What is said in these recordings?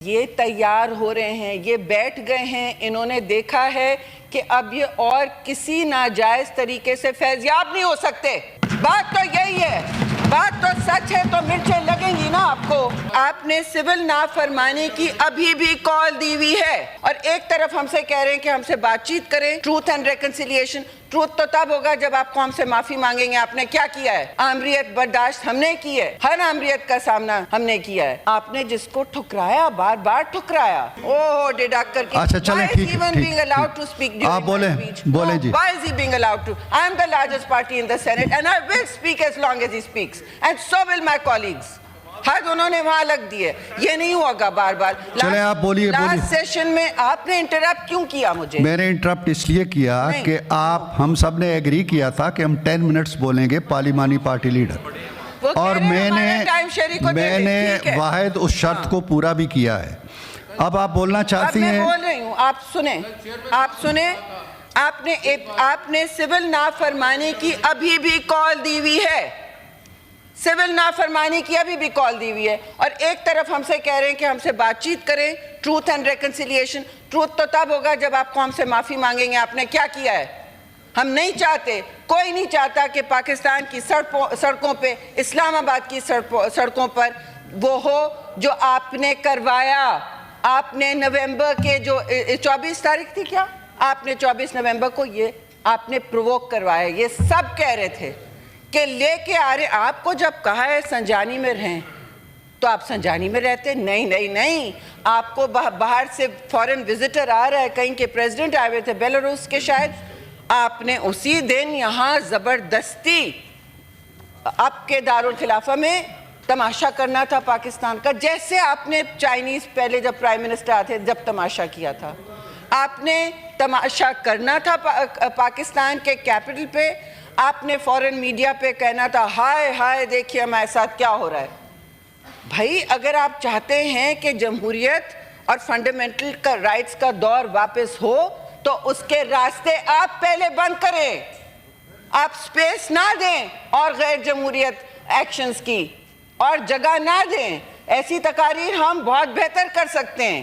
یہ تیار ہو رہے ہیں، یہ بیٹھ گئے ہیں، انہوں نے دیکھا ہے کہ اب یہ اور کسی ناجائز طریقے سے فیضیاب نہیں ہو سکتے۔ بات تو یہی ہے، بات تو سچ ہے تو مرچیں لگیں گی نا آپ کو۔ آپ نے سول نافرمانی کی ابھی بھی کال دی ہوئی ہے اور ایک طرف ہم سے کہہ رہے ہیں کہ ہم سے بات چیت کریں، ٹروتھ اینڈ ریکنسیلیشن۔ ٹروتھ تو تب ہوگا جب آپ قوم سے معافی مانگیں گے۔ آپ نے کیا کیا ہے؟ آمریت برداشت ہم نے کی ہے، ہر آمریت کا سامنا ہم نے کیا ہے۔ آپ نے جس کو ٹھکرایا، بار بار ٹھکرایا، ڈیڈکٹ کر کے۔ اچھا چلیں ٹھیک آپ بولیں جی۔ Why is he being allowed to? I am the largest party in the Senate and I will speak as long as he speaks and so will my colleagues۔ حد انہوں نے وہاں لگ دی ہے، یہ نہیں ہوگا بار بار۔ چلیں آپ بولیے۔ لاسٹ سیشن میں آپ نے انٹرپٹ کیوں کیا مجھے؟ میں نے انٹرپٹ اس لیے کیا کہ ہم سب نے ایگری کیا تھا کہ ہم 10 منٹس بولیں گے پارلیمانی پارٹی لیڈر، اور میں نے واحد اس شرط کو پورا بھی کیا ہے۔ اب آپ بولنا چاہتی ہیں؟ میں بول رہی ہوں، آپ سنیں۔ آپ نے سول نافرمانی کی ابھی بھی کال دی ہوئی ہے، سول نافرمانی کی ابھی بھی کال دی ہوئی ہے، اور ایک طرف ہم سے کہہ رہے ہیں کہ ہم سے بات چیت کریں، ٹروتھ اینڈ ریکنسیلیشن۔ ٹروتھ تو تب ہوگا جب آپ قوم سے معافی مانگیں گے۔ آپ نے کیا کیا ہے؟ ہم نہیں چاہتے، کوئی نہیں چاہتا کہ پاکستان کی سڑکوں پہ، اسلام آباد کی سڑکوں پر وہ ہو جو آپ نے کروایا۔ آپ نے نومبر کے جو 24 تاریخ تھی، کیا آپ نے 24 نومبر کو یہ آپ نے پرووک کروایا۔ یہ سب کہہ رہے تھے کہ لے کے آ رہے، آپ کو جب کہا ہے سنجانی میں رہیں تو آپ سنجانی میں رہتے؟ نہیں، آپ کو باہر سے فورن وزٹر آ رہا ہے، کہیں کہ پریزیڈنٹ آئے ہوئے تھے بیلاروس کے شاید، آپ نے اسی دن یہاں زبردستی آپ کے دارالخلافہ میں تماشا کرنا تھا پاکستان کا، جیسے آپ نے چائنیز پہلے جب پرائم منسٹر آتے جب تماشا کیا تھا۔ آپ نے تماشا کرنا تھا پاکستان کے کیپٹل پہ، آپ نے فورن میڈیا پہ کہنا تھا ہائے ہائے دیکھیے ہمارے ساتھ کیا ہو رہا ہے۔ بھائی اگر آپ چاہتے ہیں کہ جمہوریت اور فنڈامنٹل رائٹس کا دور واپس ہو تو اس کے راستے آپ پہلے بند کریں، آپ سپیس نہ دیں اور غیر جمہوریت ایکشنز کی، اور جگہ نہ دیں۔ ایسی تقاریر ہم بہت بہتر کر سکتے ہیں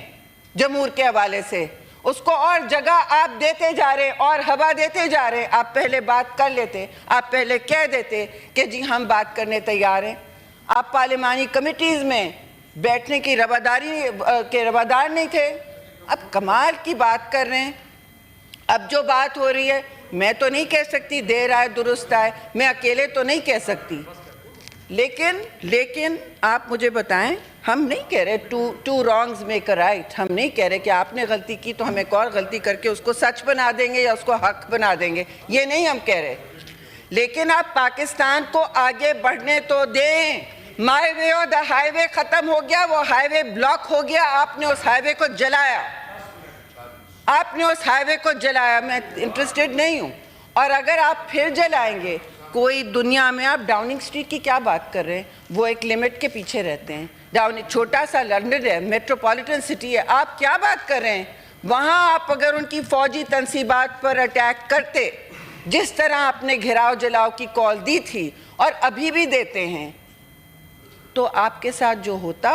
جمہور کے حوالے سے، اس کو اور جگہ آپ دیتے جا رہے ہیں اور ہوا دیتے جا رہے ہیں۔ آپ پہلے بات کر لیتے، آپ پہلے کہہ دیتے کہ جی ہم بات کرنے تیار ہیں۔ آپ پارلیمانی کمیٹیز میں بیٹھنے کی روادار نہیں تھے، اب کمال کی بات کر رہے ہیں۔ اب جو بات ہو رہی ہے، میں تو نہیں کہہ سکتی دیر آئے درست آئے، میں اکیلے تو نہیں کہہ سکتی، لیکن آپ مجھے بتائیں، ہم نہیں کہہ رہے two wrongs make a right, ہم نہیں کہہ رہے کہ آپ نے غلطی کی تو ہم ایک اور غلطی کر کے اس کو سچ بنا دیں گے یا اس کو حق بنا دیں گے، یہ نہیں ہم کہہ رہے، لیکن آپ پاکستان کو آگے بڑھنے تو دیں۔ مائی وے اور دا ہائی وے ختم ہو گیا، وہ ہائی وے بلاک ہو گیا، آپ نے اس ہائی وے کو جلایا، میں انٹرسٹڈ نہیں ہوں، اور اگر آپ پھر جلائیں گے، کوئی دنیا میں آپ ڈاؤننگ اسٹریٹ کی کیا بات کر رہے ہیں؟ وہ ایک لمٹ کے پیچھے رہتے ہیں، چھوٹا سا لندن ہے، میٹروپولیٹن سٹی ہے، آپ کیا بات کر رہے ہیں؟ وہاں آپ اگر ان کی فوجی تنصیبات پر اٹیک کرتے، جس طرح آپ نے گھراؤ جلاؤ کی کال دی تھی اور ابھی بھی دیتے ہیں، تو آپ کے ساتھ جو ہوتا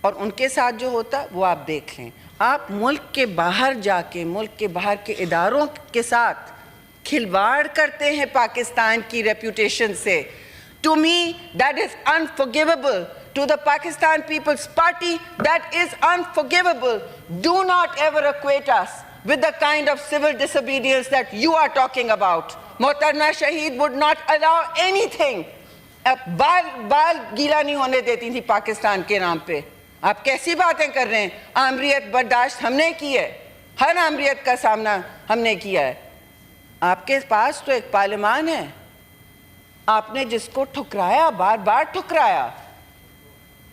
اور ان کے ساتھ جو ہوتا وہ آپ دیکھ لیں۔ آپ ملک کے باہر جا کے، ملک کے باہر کے اداروں کے ساتھ کھلواڑ کرتے ہیں پاکستان کی ریپوٹیشن سے۔ To me, that is unforgivable. To the Pakistan People's Party, that is unforgivable. Do not ever equate us with the kind of civil disobedience that you are talking about. Mohtarama Shaheed would not allow anything. بال گیلا نہیں ہونے دیتی تھی پاکستان کے نام پہ۔ آپ کیسی باتیں کر رہے ہیں؟ آمریت برداشت ہم نے کی ہے، ہر آمریت کا سامنا ہم نے کیا ہے۔ آپ کے پاس تو ایک پارلیمان ہے، آپ نے جس کو ٹھکرایا، بار بار ٹھکرایا،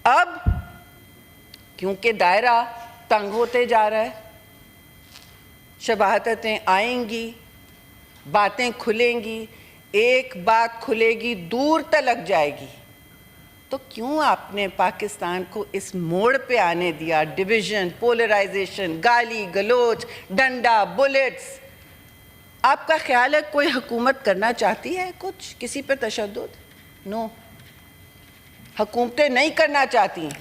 اب کیونکہ دائرہ تنگ ہوتے جا رہا ہے، شباہتیں آئیں گی، باتیں کھلیں گی، ایک بات کھلے گی دور تلک جائے گی، تو کیوں آپ نے پاکستان کو اس موڑ پہ آنے دیا؟ ڈویژن، پولرائزیشن، گالی گلوچ، ڈنڈا، بلیٹس۔ آپ کا خیال ہے کوئی حکومت کرنا چاہتی ہے کچھ کسی پہ تشدد؟ نو، حکومتیں نہیں کرنا چاہتی ہیں۔